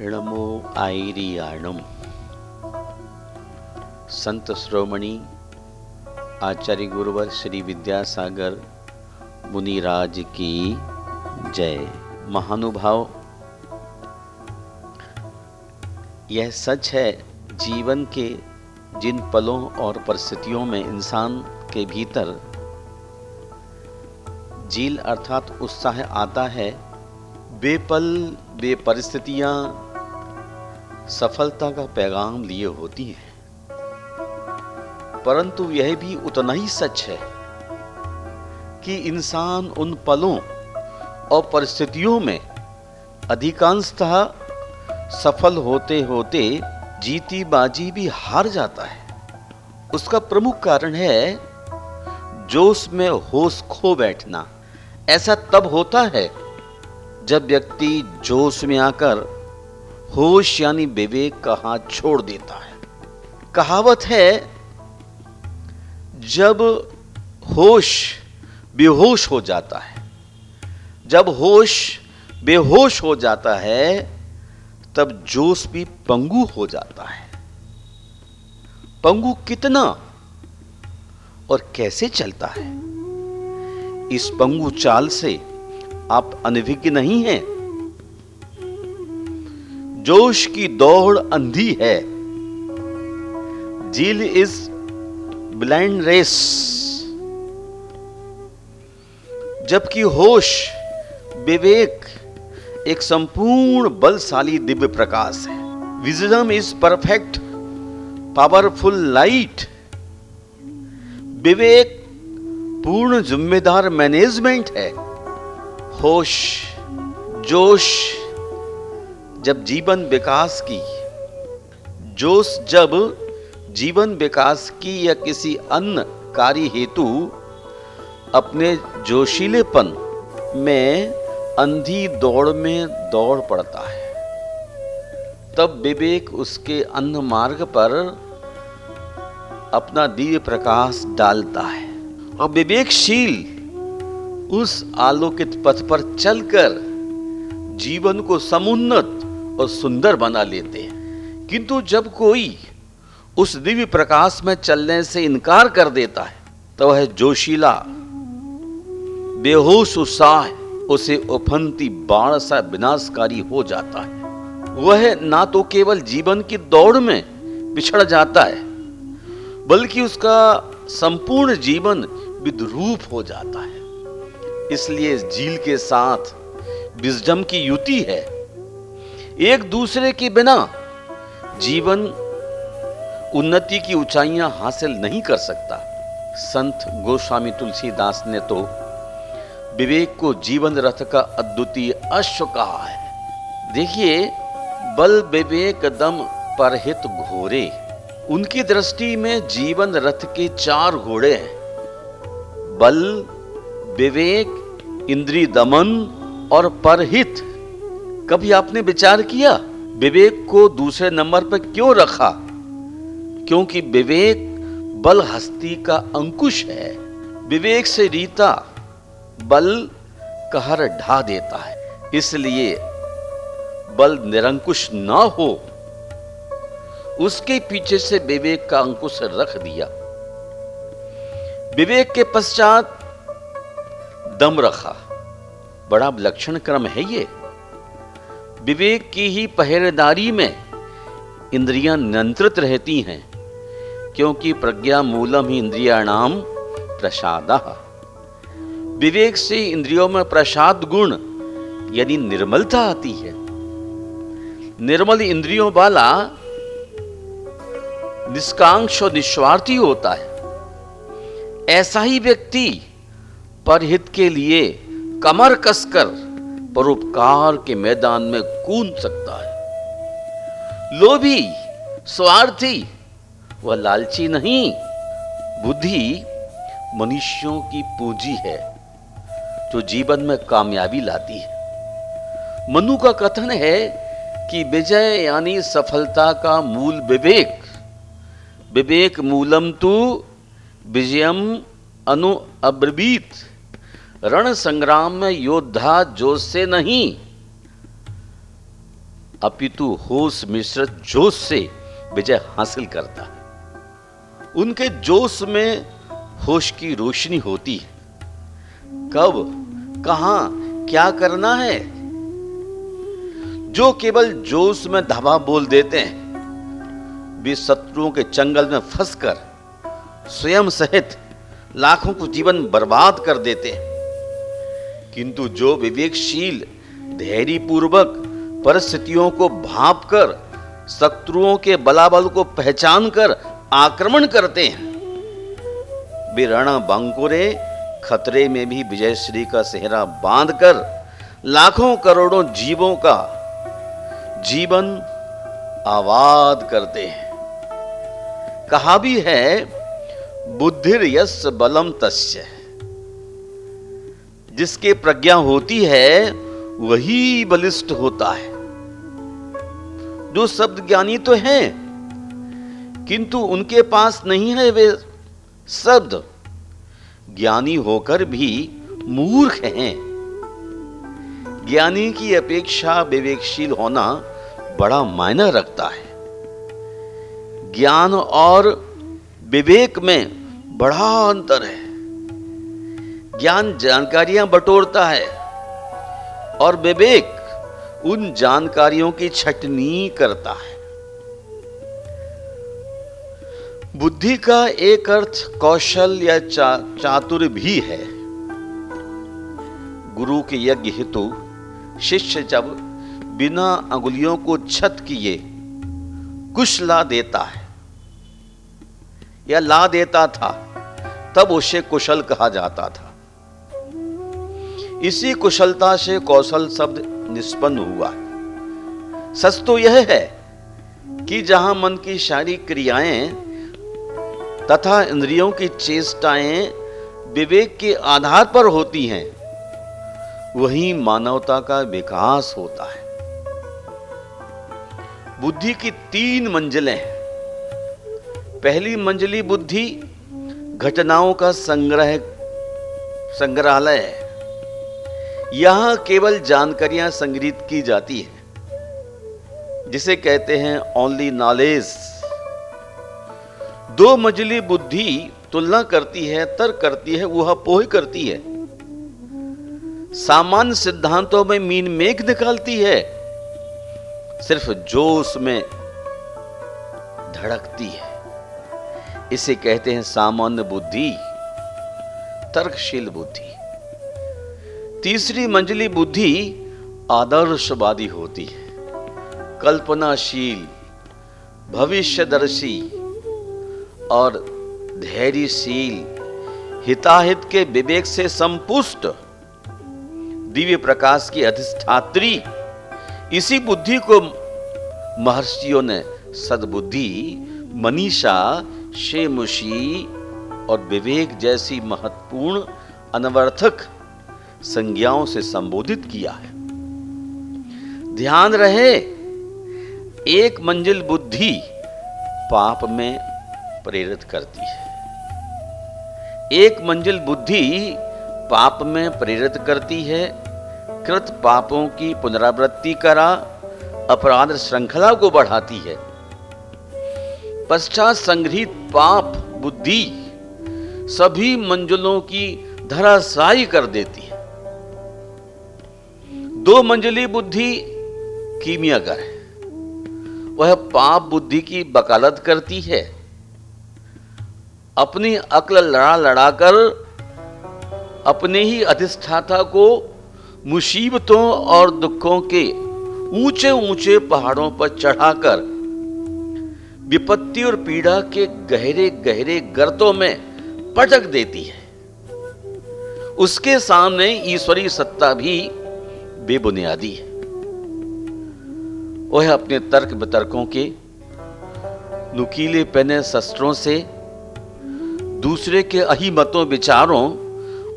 नमो आईरियाणम। संत श्रोमणी आचार्य गुरुवर श्री विद्यासागर मुनिराज की जय। महानुभाव, यह सच है, जीवन के जिन पलों और परिस्थितियों में इंसान के भीतर जील अर्थात उत्साह आता है, वे पल वे परिस्थितियां सफलता का पैगाम लिए होती हैं। परंतु यह भी उतना ही सच है कि इंसान उन पलों और परिस्थितियों में अधिकांशतः सफल होते होते जीती बाजी भी हार जाता है। उसका प्रमुख कारण है जोश में होश खो बैठना। ऐसा तब होता है जब व्यक्ति जोश में आकर होश यानी विवेक का हाथ छोड़ देता है। कहावत है, जब होश बेहोश हो जाता है, जब होश बेहोश हो जाता है, तब जोश भी पंगु हो जाता है। पंगु कितना और कैसे चलता है, इस पंगु चाल से आप अनभिज्ञ नहीं हैं। जोश की दौड़ अंधी है, जील इज ब्लाइंड रेस, जबकि होश विवेक एक संपूर्ण बलशाली दिव्य प्रकाश है। Wisdom is perfect powerful light. विवेक पूर्ण जिम्मेदार मैनेजमेंट है। होश जोश जब जीवन विकास की, जोश जब जीवन विकास की या किसी अन्य कार्य हेतु अपने जोशीलेपन में अंधी दौड़ में दौड़ पड़ता है, तब विवेक उसके अन्य मार्ग पर अपना दिव्य प्रकाश डालता है और विवेकशील उस आलोकित पथ पर चलकर जीवन को समुन्नत और सुंदर बना लेते हैं। किंतु जब कोई उस दिव्य प्रकाश में चलने से इनकार कर देता है, तो वह जोशीला बेहोश उत्साह उसे उफनती बाण सा विनाशकारी हो जाता है। वह ना तो केवल जीवन की दौड़ में पिछड़ जाता है, बल्कि उसका संपूर्ण जीवन विद्रूप हो जाता है। इसलिए झील के साथ विजडम की युति है। एक दूसरे के बिना जीवन उन्नति की ऊंचाइयां हासिल नहीं कर सकता। संत गोस्वामी तुलसीदास ने तो विवेक को जीवन रथ का अद्वितीय अश्व कहा है। देखिए, बल विवेक दम परहित घोरे। उनकी दृष्टि में जीवन रथ के 4 घोड़े हैं, बल विवेक इंद्रिय दमन और परहित। कभी आपने विचार किया विवेक को दूसरे नंबर पर क्यों रखा? क्योंकि विवेक बल हस्ती का अंकुश है। विवेक से रीता बल कहर ढा देता है। इसलिए बल निरंकुश ना हो, उसके पीछे से विवेक का अंकुश रख दिया। विवेक के पश्चात दम रखा। बड़ा विलक्षण क्रम है ये। विवेक की ही पहरेदारी में इंद्रियां नियंत्रित रहती हैं, क्योंकि प्रज्ञा मूलम ही इंद्रियाणाम प्रसादः। विवेक से इंद्रियों में प्रसाद गुण यानी निर्मलता आती है। निर्मल इंद्रियों वाला निष्कांक्ष और निस्वार्थी होता है। ऐसा ही व्यक्ति परहित के लिए कमर कसकर परोपकार के मैदान में कूद सकता है। लोभी, स्वार्थी व लालची नहीं। बुद्धि मनुष्यों की पूंजी है जो जीवन में कामयाबी लाती है। मनु का कथन है कि विजय यानी सफलता का मूल विवेक। विवेक मूलम तु विजयम अनु अब्रवीत। रण संग्राम में योद्धा जोश से नहीं, अपितु होश मिश्रित जोश से विजय हासिल करता है। उनके जोश में होश की रोशनी होती है। कब, कहां, क्या करना है। जो केवल जोश में धावा बोल देते हैं, वे शत्रुओं के चंगल में फंसकर स्वयं सहित लाखों को जीवन बर्बाद कर देते हैं। किंतु जो विवेकशील, धैर्यपूर्वक परिस्थितियों को भांपकर शत्रुओं के बलाबल को पहचान कर आक्रमण करते हैं, वे रणबांकुरे खतरे में भी विजयश्री का सेहरा बांधकर लाखों करोड़ों जीवों का जीवन आबाद करते हैं। कहा भी है, बुद्धिर यस्य बलम तस्य। जिसके प्रज्ञा होती है वही बलिष्ठ होता है। जो शब्द ज्ञानी तो हैं, किंतु उनके पास नहीं है वे शब्द, ज्ञानी होकर भी मूर्ख हैं। ज्ञानी की अपेक्षा विवेकशील होना बड़ा मायने रखता है। ज्ञान और विवेक में बड़ा अंतर है। ज्ञान जानकारियां बटोरता है और विवेक उन जानकारियों की छटनी करता है। बुद्धि का एक अर्थ कौशल या चातुर्य भी है। गुरु के यज्ञ हेतु शिष्य जब बिना अंगुलियों को छत किए कुश ला देता है या ला देता था, तब उसे कुशल कहा जाता था। इसी कुशलता से कौशल शब्द निष्पन्न हुआ है। सच तो यह है कि जहां मन की शारीरिक क्रियाएं तथा इंद्रियों की चेष्टाएं विवेक के आधार पर होती हैं, वहीं मानवता का विकास होता है। बुद्धि की 3 मंजिलें हैं। पहली मंजिली बुद्धि घटनाओं का संग्रहालय है। यहां केवल जानकारियां संग्रहित की जाती है, जिसे कहते हैं ओनली नॉलेज। 2 मंजिली बुद्धि तुलना करती है, तर्क करती है, ऊहापोह करती है, सामान्य सिद्धांतों में मीन मेघ निकालती है, सिर्फ जोश में धड़कती है। इसे कहते हैं सामान्य बुद्धि, तर्कशील बुद्धि। तीसरी मंजिली बुद्धि आदर्शवादी होती है, कल्पनाशील, भविष्यदर्शी और धैर्यशील, हिताहित के विवेक से संपुष्ट, दिव्य प्रकाश की अधिष्ठात्री। इसी बुद्धि को महर्षियों ने सद्बुद्धि, मनीषा, शेमुषी और विवेक जैसी महत्वपूर्ण अनवर्थक संज्ञाओं से संबोधित किया है। ध्यान रहे, एक मंजिल बुद्धि पाप में प्रेरित करती है। एक मंजिल बुद्धि पाप में प्रेरित करती है, कृत पापों की पुनरावृत्ति करा अपराध श्रृंखला को बढ़ाती है। पश्चात संग्रहित पाप बुद्धि सभी मंजिलों की धराशायी कर देती है। 2 मंजिली बुद्धि कीमियागर है। वह पाप बुद्धि की वकालत करती है, अपनी अक्ल लड़ा लड़ाकर अपने ही अधिष्ठाता को मुसीबतों और दुखों के ऊंचे ऊंचे पहाड़ों पर चढ़ाकर विपत्ति और पीड़ा के गहरे गहरे गर्तों में पटक देती है। उसके सामने ईश्वरीय सत्ता भी बेबुनियादी है। वह अपने तर्क वितर्कों के नुकीले पहने शस्त्रों से दूसरे के अहिमतों, विचारों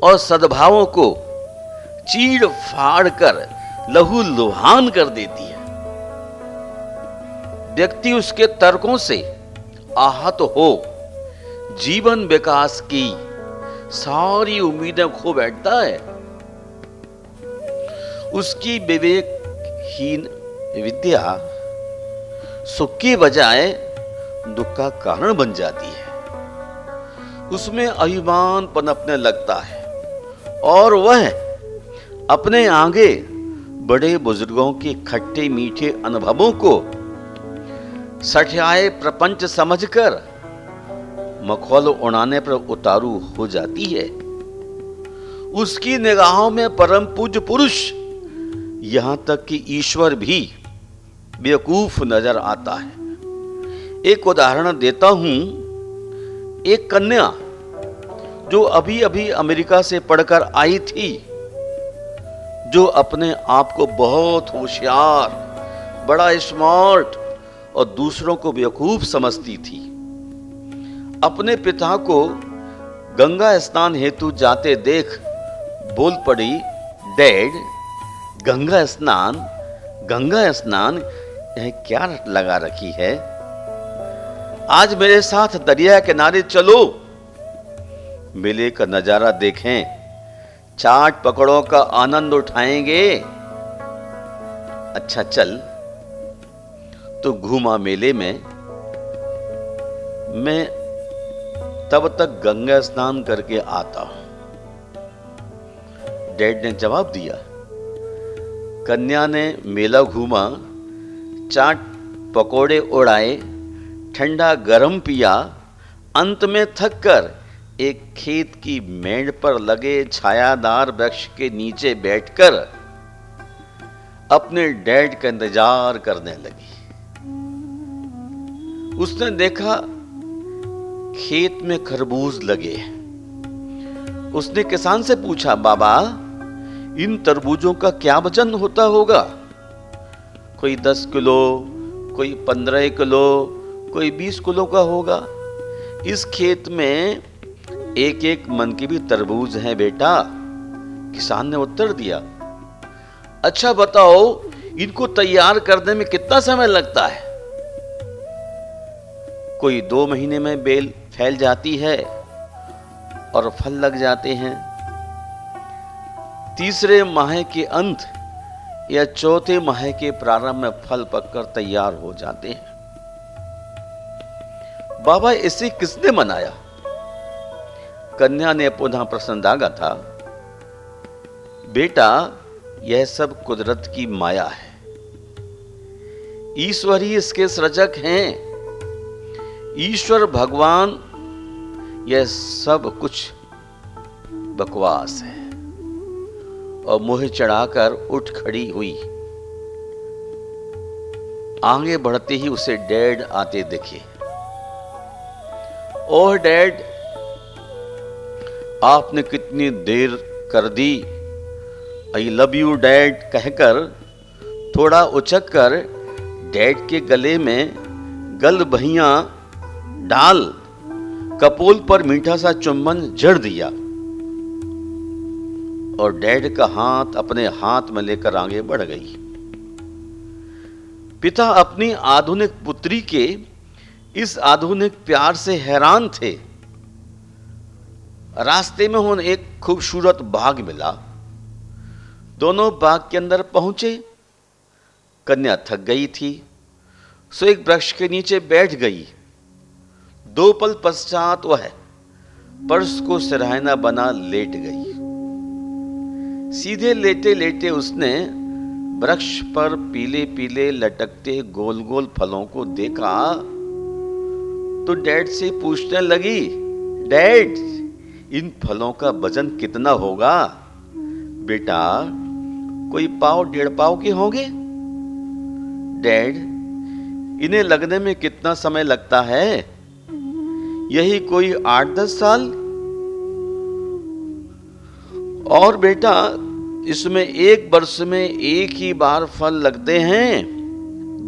और सद्भावों को चीड़ फाड़ कर लहू लुहान कर देती है। व्यक्ति उसके तर्कों से आहत हो जीवन विकास की सारी उम्मीदें खो बैठता है। उसकी विवेकहीन विद्या सुख की बजाय दुख का कारण बन जाती है। उसमें अभिमान पनपने लगता है और वह अपने आगे बड़े बुजुर्गों के खट्टे मीठे अनुभवों को सठियाए प्रपंच समझकर मखौल उड़ाने पर उतारू हो जाती है। उसकी निगाहों में परम पूज्य पुरुष, यहां तक कि ईश्वर भी बेवकूफ नजर आता है। एक उदाहरण देता हूं। एक कन्या जो अभी अभी अमेरिका से पढ़कर आई थी, जो अपने आप को बहुत होशियार, बड़ा स्मार्ट और दूसरों को बेवकूफ समझती थी, अपने पिता को गंगा स्नान हेतु जाते देख बोल पड़ी, डैड, गंगा स्नान यह क्या लगा रखी है? आज मेरे साथ दरिया किनारे चलो, मेले का नजारा देखें, चाट पकड़ों का आनंद उठाएंगे। अच्छा चल। तो घूमा मेले में। मैं तब तक गंगा स्नान करके आता हूं। डैड ने जवाब दिया। कन्या ने मेला घूमा, चाट पकोड़े उड़ाए, ठंडा गरम पिया, अंत में थक कर एक खेत की मेड़ पर लगे छायादार वृक्ष के नीचे बैठकर अपने डैड का इंतजार करने लगी। उसने देखा खेत में खरबूज लगे। उसने किसान से पूछा, बाबा, इन तरबूजों का क्या वजन होता होगा? कोई 10 किलो, कोई 15 किलो, कोई 20 किलो का होगा। इस खेत में एक एक मन के भी तरबूज हैं बेटा, किसान ने उत्तर दिया। अच्छा बताओ, इनको तैयार करने में कितना समय लगता है? कोई 2 महीने में बेल फैल जाती है और फल लग जाते हैं। तीसरे माह के अंत या चौथे माह के प्रारंभ में फल पककर तैयार हो जाते हैं। बाबा, इसे किसने मनाया? कन्या ने पुनः प्रश्न दागा था। बेटा, यह सब कुदरत की माया है। ईश्वर ही इसके सृजक हैं। ईश्वर भगवान, यह सब कुछ बकवास है। और मुंह चढ़ाकर उठ खड़ी हुई। आगे बढ़ते ही उसे डैड आते दिखे। ओह डैड, आपने कितनी देर कर दी। आई लव यू डैड कहकर थोड़ा उचक कर डैड के गले में गल बहियां डाल कपोल पर मीठा सा चुम्बन जड़ दिया और डैड का हाथ अपने हाथ में लेकर आगे बढ़ गई। पिता अपनी आधुनिक पुत्री के इस आधुनिक प्यार से हैरान थे। रास्ते में उन्हें एक खूबसूरत बाग मिला। दोनों बाग के अंदर पहुंचे। कन्या थक गई थी, सो एक वृक्ष के नीचे बैठ गई। 2 पल पश्चात वह पर्स को सिरहाना बना लेट गई। सीधे लेटे लेटे उसने वृक्ष पर पीले पीले लटकते गोल गोल फलों को देखा तो डैड से पूछने लगी, डैड, इन फलों का वजन कितना होगा? बेटा, कोई 1.5 पाव के होंगे। डैड, इन्हें लगने में कितना समय लगता है? यही कोई 8-10 साल। और बेटा, इसमें 1 वर्ष में एक ही बार फल लगते हैं,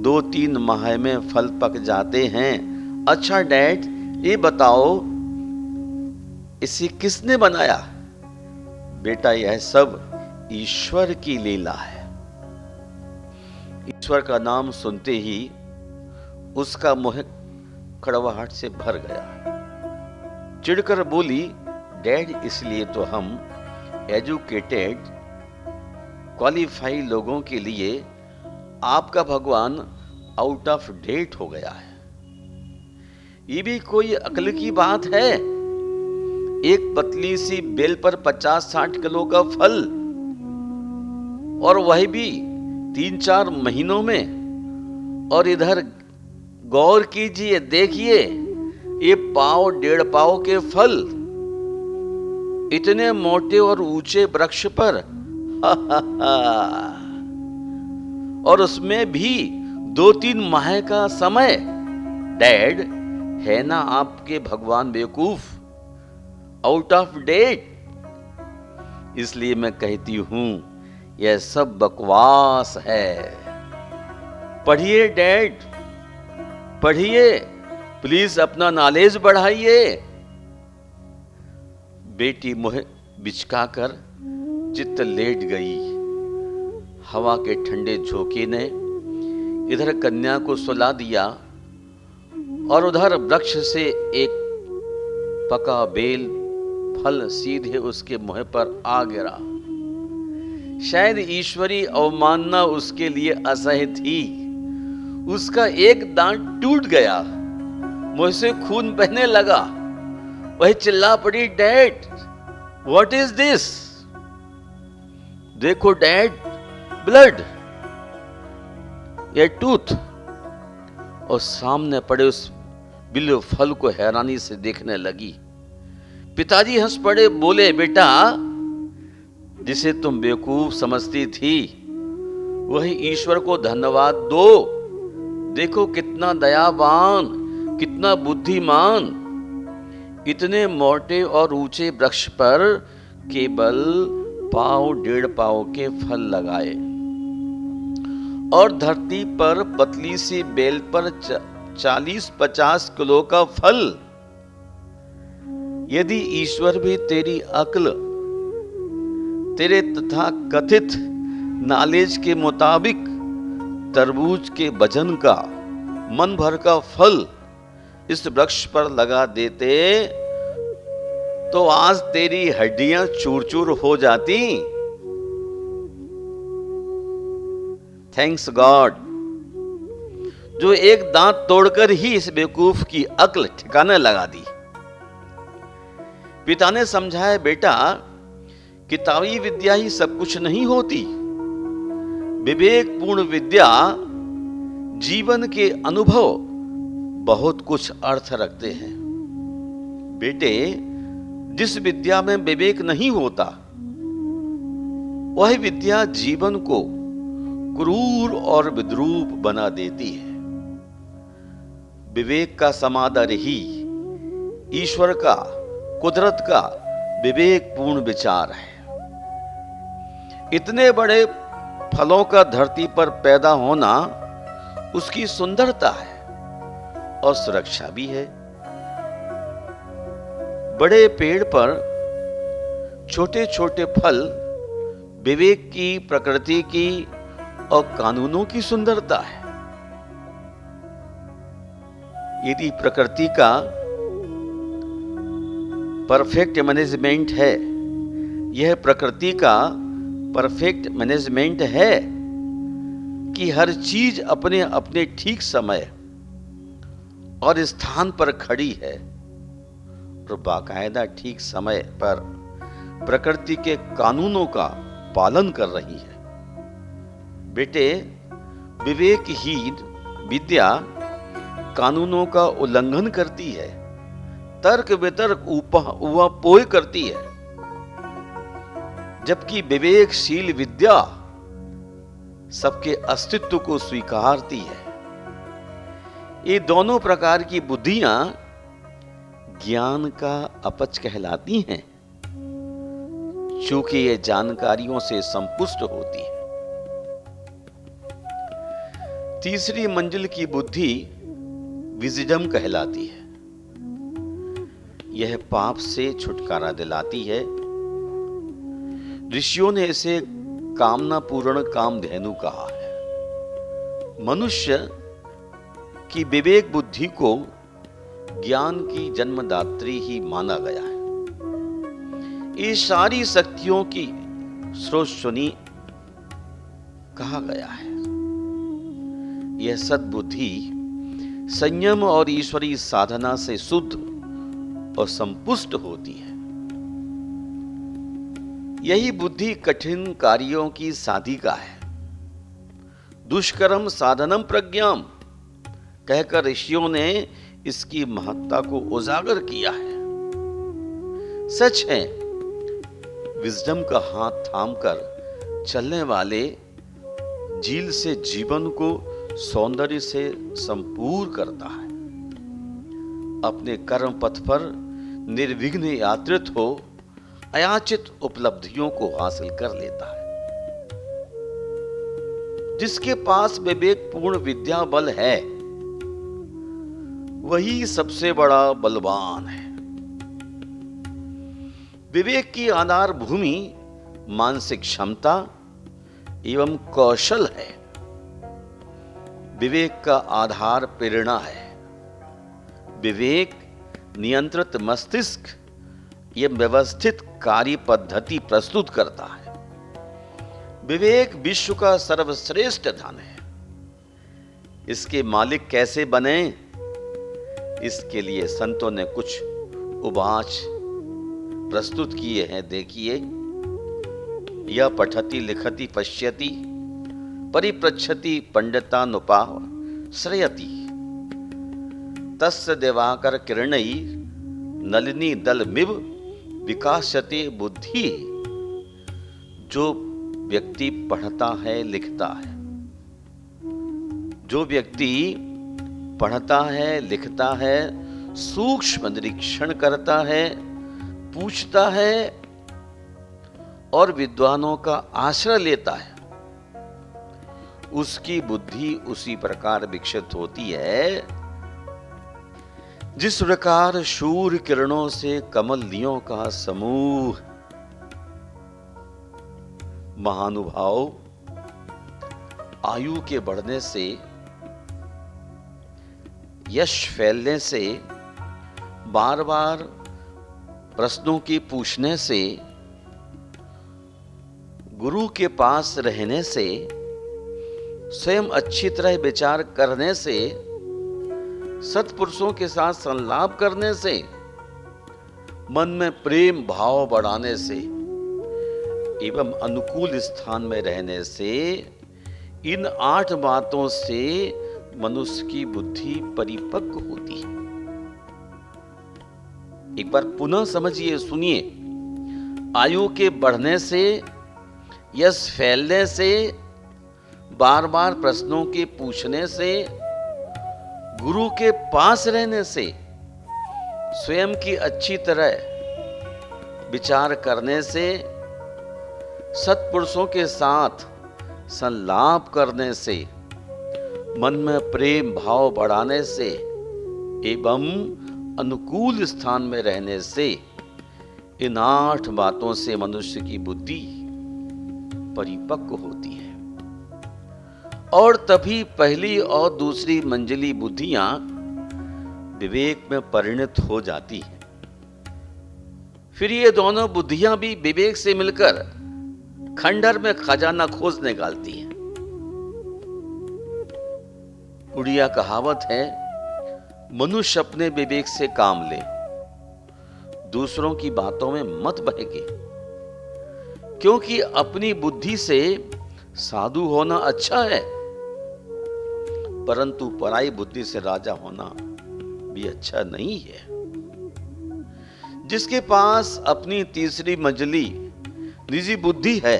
2-3 माह में फल पक जाते हैं। अच्छा डैड, ये बताओ, इसे किसने बनाया? बेटा, यह सब ईश्वर की लीला है। ईश्वर का नाम सुनते ही उसका मुंह कड़वाहट से भर गया। चिढ़कर बोली, डैड, इसलिए तो हम एजुकेटेड क्वालिफाई लोगों के लिए आपका भगवान आउट ऑफ डेट हो गया है। ये भी कोई अक्ल की बात है? एक पतली सी बेल पर 50-60 किलो का फल, और वही भी 3-4 महीनों में। और इधर गौर कीजिए, देखिए, ये पाव 1.5 पाव के फल इतने मोटे और ऊंचे वृक्ष पर। और उसमें भी 2-3 माह का समय। डैड, है ना आपके भगवान बेवकूफ, आउट ऑफ डेट? इसलिए मैं कहती हूं यह सब बकवास है। पढ़िए डैड, पढ़िए, प्लीज अपना नॉलेज बढ़ाइए। बेटी मुँह बिचकाकर चित्त लेट गई। हवा के ठंडे झोंके ने इधर कन्या को सुला दिया और उधर वृक्ष से एक पका बेल फल सीधे उसके मुंह पर आ गिरा। शायद ईश्वरी अवमानना उसके लिए असह्य थी। उसका एक दांत टूट गया, मुंह से खून बहने लगा। वह चिल्ला पड़ी, डैड, व्हाट इज दिस? देखो डैड, ब्लड, ये टूथ। और सामने पड़े उस बिल्व फल को हैरानी से देखने लगी। पिताजी हंस पड़े, बोले, बेटा, जिसे तुम बेवकूफ समझती थी वही ईश्वर को धन्यवाद दो। देखो कितना दयावान, कितना बुद्धिमान। इतने मोटे और ऊंचे वृक्ष पर केवल 1.5 पाव के फल लगाए, और धरती पर पतली सी बेल पर 40-50 किलो का फल। यदि ईश्वर भी तेरी अक्ल, तेरे तथा कथित नॉलेज के मुताबिक तरबूज के वजन का मन भर का फल इस वृक्ष पर लगा देते तो आज तेरी हड्डियां चूर-चूर हो जाती। थैंक्स गॉड, जो एक दांत तोड़कर ही इस बेवकूफ की अक्ल ठिकाने लगा दी। पिता ने समझाया, बेटा, किताबी विद्या ही सब कुछ नहीं होती। विवेकपूर्ण विद्या, जीवन के अनुभव बहुत कुछ अर्थ रखते हैं। बेटे, जिस विद्या में विवेक नहीं होता वह विद्या जीवन को क्रूर और विद्रूप बना देती है। विवेक का समादर ही ईश्वर का, कुदरत का विवेकपूर्ण विचार है। इतने बड़े फलों का धरती पर पैदा होना उसकी सुंदरता है और सुरक्षा भी है। बड़े पेड़ पर छोटे छोटे फल विवेक की, प्रकृति की और कानूनों की सुंदरता है। यदि प्रकृति का परफेक्ट मैनेजमेंट है, यह प्रकृति का परफेक्ट मैनेजमेंट है कि हर चीज अपने अपने ठीक समय और स्थान पर खड़ी है और बाकायदा ठीक समय पर प्रकृति के कानूनों का पालन कर रही है। बेटे, विवेकहीन विद्या कानूनों का उल्लंघन करती है, तर्क वितर्क ऊहापोह करती है, जबकि विवेकशील विद्या सबके अस्तित्व को स्वीकारती है। ये दोनों प्रकार की बुद्धियां ज्ञान का अपच कहलाती हैं, चूंकि ये जानकारियों से संपुष्ट होती है। तीसरी मंजिल की बुद्धि विजडम कहलाती है। यह पाप से छुटकारा दिलाती है। ऋषियों ने इसे कामना पूर्ण कामधेनु कहा है। मनुष्य की विवेक बुद्धि को ज्ञान की जन्मदात्री ही माना गया है। ये सारी शक्तियों की स्रोतस्विनी कहा गया है। यह सद्बुद्धि संयम और ईश्वरीय साधना से शुद्ध और संपुष्ट होती है। यही बुद्धि कठिन कार्यों की साधिका है। दुष्कर्म साधनम प्रज्ञाम कहकर ऋषियों ने इसकी महत्ता को उजागर किया है। सच है, विजडम का हाथ थामकर चलने वाले झील से जीवन को सौंदर्य से संपूर्ण करता है। अपने कर्म पथ पर निर्विघ्न यात्रित हो अयाचित उपलब्धियों को हासिल कर लेता है। जिसके पास विवेकपूर्ण विद्या बल है वही सबसे बड़ा बलवान है। विवेक की आधार भूमि मानसिक क्षमता एवं कौशल है। विवेक का आधार प्रेरणा है। विवेक नियंत्रित मस्तिष्क एवं व्यवस्थित कार्य पद्धति प्रस्तुत करता है। विवेक विश्व का सर्वश्रेष्ठ धन है। इसके मालिक कैसे बने, इसके लिए संतों ने कुछ उवाच प्रस्तुत किए हैं। देखिए, यह पठति लिखति पश्यति परिप्रच्छति पंडितानुपाव श्रयति तस्य दिवाकर किरणै नलिनी दलमिव विकासते बुद्धि। जो व्यक्ति पढ़ता है लिखता है, जो व्यक्ति पढ़ता है लिखता है, सूक्ष्म निरीक्षण करता है, पूछता है और विद्वानों का आश्रय लेता है, उसकी बुद्धि उसी प्रकार विकसित होती है जिस प्रकार सूर्य किरणों से कमलियों का समूह। महानुभाव, आयु के बढ़ने से, यश फैलने से, बार बार प्रश्नों की पूछने से, गुरु के पास रहने से, स्वयं अच्छी तरह विचार करने से, सत्पुरुषों के साथ संलाप करने से, मन में प्रेम भाव बढ़ाने से एवं अनुकूल स्थान में रहने से, इन 8 बातों से मनुष्य की बुद्धि परिपक्व होती है। एक बार पुनः समझिए, सुनिए। आयु के बढ़ने से, यश फैलने से, बार बार प्रश्नों के पूछने से, गुरु के पास रहने से, स्वयं की अच्छी तरह विचार करने से, सत्पुरुषों के साथ संलाप करने से, मन में प्रेम भाव बढ़ाने से एवं अनुकूल स्थान में रहने से, इन 8 बातों से मनुष्य की बुद्धि परिपक्व होती है। और तभी पहली और दूसरी मंजिली बुद्धियां विवेक में परिणत हो जाती है। फिर ये दोनों बुद्धियां भी विवेक से मिलकर खंडहर में खजाना खोज निकालती हैं। उड़िया कहावत है, मनुष्य अपने विवेक से काम ले, दूसरों की बातों में मत बहके। क्योंकि अपनी बुद्धि से साधु होना अच्छा है, परंतु पराई बुद्धि से राजा होना भी अच्छा नहीं है। जिसके पास अपनी तीसरी मंजिली निजी बुद्धि है,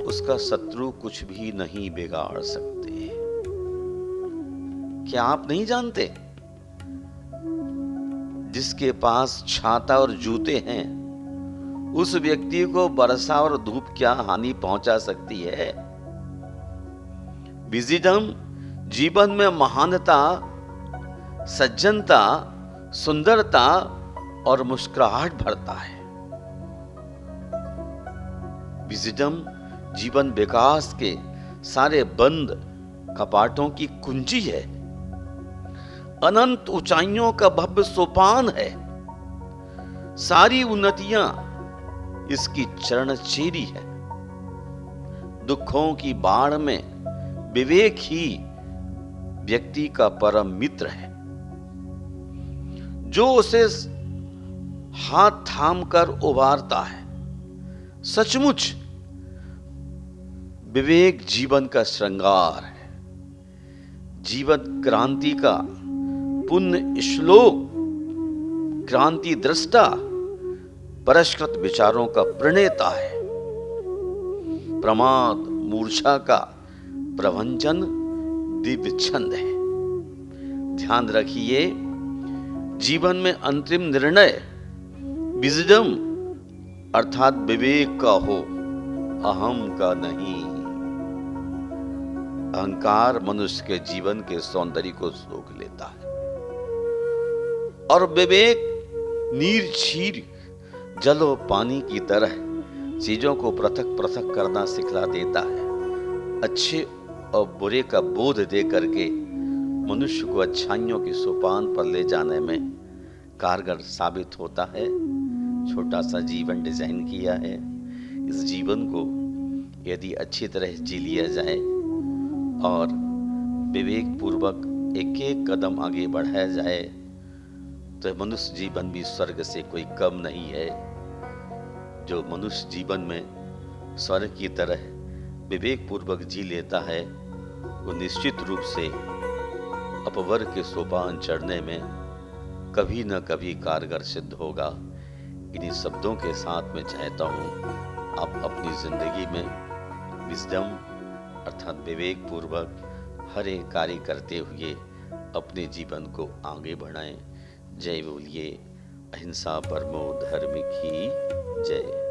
उसका शत्रु कुछ भी नहीं बिगाड़ सकते। क्या आप नहीं जानते? जिसके पास छाता और जूते हैं, उस व्यक्ति को वर्षा और धूप क्या हानि पहुंचा सकती है? विजडम जीवन में महानता, सज्जनता, सुंदरता और मुस्कुराहट भरता है। विजडम जीवन विकास के सारे बंद कपाटों की कुंजी है। अनंत ऊंचाइयों का भव्य सोपान है। सारी उन्नतियां इसकी चरणचीरी है। दुखों की बाढ़ में विवेक ही व्यक्ति का परम मित्र है, जो उसे हाथ थाम कर उबारता है। सचमुच विवेक जीवन का श्रृंगार है, जीवन क्रांति का पुण्य श्लोक, क्रांति दृष्टा, परिष्कृत विचारों का प्रणेता है, प्रमाद मूर्छा का प्रवंचन दिव्य छंद है। ध्यान रखिए, जीवन में अंतिम निर्णय विजडम अर्थात विवेक का हो, अहम का नहीं। अहंकार मनुष्य के जीवन के सौंदर्य को सोख लेता है और विवेक नीर क्षीर जल और पानी की तरह चीजों को पृथक पृथक करना सिखला देता है। अच्छे और बुरे का बोध दे करके मनुष्य को अच्छाइयों के सोपान पर ले जाने में कारगर साबित होता है। छोटा सा जीवन डिजाइन किया है। इस जीवन को यदि अच्छी तरह जी लिया जाए और विवेक पूर्वक एक एक कदम आगे बढ़ाया जाए तो मनुष्य जीवन भी स्वर्ग से कोई कम नहीं है। जो मनुष्य जीवन में स्वर्ग की तरह विवेक पूर्वक जी लेता है वो निश्चित रूप से अपवर्ग के सोपान चढ़ने में कभी न कभी कारगर सिद्ध होगा। इन्हीं शब्दों के साथ मैं चाहता हूँ आप अपनी जिंदगी में विजडम अर्थात विवेक पूर्वक हर एक कार्य करते हुए अपने जीवन को आगे बढ़ाएं। जय बोलिए अहिंसा परमो धर्म की जय।